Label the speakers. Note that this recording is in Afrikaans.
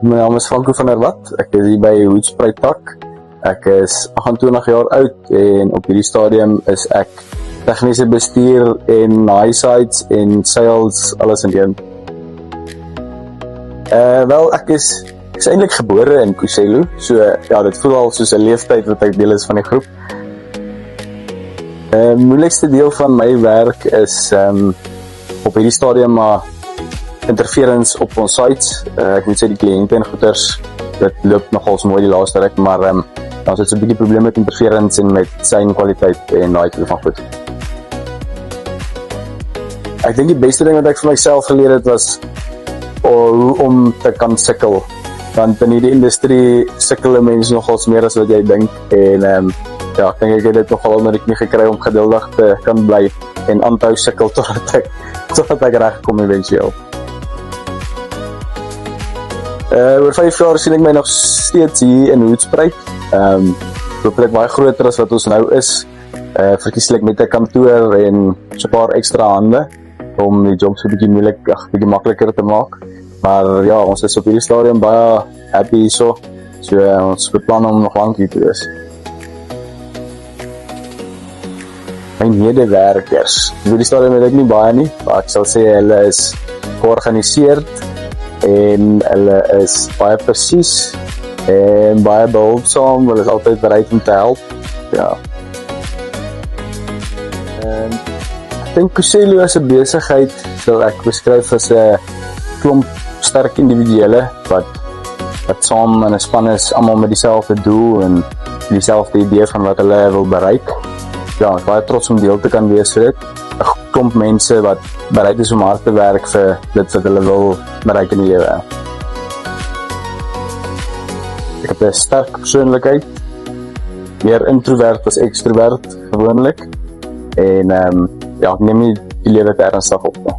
Speaker 1: My naam is Franco van der Walt, ek is hier by Hoedspruit Tak. Ek is 28 jaar oud en op hierdie stadium is ek tegniese bestuur en highsides en sales, alles in een. Wel, ek is eintlik gebore in Kuselu, so ja, dit voel al soos 'n leeftyd wat ek deel is van die groep. Moeilikste deel van my werk is op hierdie stadium maar interference op ons sites. Ek moet sê die kliënte en goeders, dit loop nogals mooi die laaste ruk, maar daar is 'n bietjie probleem met interference en met sein kwaliteit en daai tipe van goed. Ek dink die beste ding wat ek vir myself geleer het was hoe om te kan sukkel, want in hierdie industrie sukkel mense nogals meer as wat jy dink en ja, ek dink ek het dit nogal onder die knie gekry om geduldig te kan bly en aanhou sukkel totdat ek reg kom eventueel. Oor 5 jaar sien ek my nog steeds hier in Hoedspruit. Hopelik baie groter as wat ons nou is. Verkieslik met 'n kantoor en so 'n paar ekstra hande om die job so 'n bietjie makliker te maak. Maar ja, ons is op hierdie stadium baie happy hierso. So ons beplan om nog lank hier te wees. My medewerkers, op hierdie stadium weet ek nie baie nie, maar ek sal sê hulle is georganiseerd en hulle is baie presies en baie behulpsaam, hulle is altyd bereid om te help. Ja. Ek dink Kuselu as 'n besigheid sal ek beskryf as 'n klomp sterk individuele wat saam in 'n span is, almal met dieselfde doel en dieselfde idee van wat hulle wil bereik. Ja, ek is baie trots om deel te kan wees vir dit. 'n Klomp mense wat bereid is om hard te werk vir dit wat hulle wil bereik in die lewe. Ek het 'n sterk persoonlikheid, meer introvert as ekstrovert gewoonlik en ja, ek neem nie die lewe te ernstig op nie.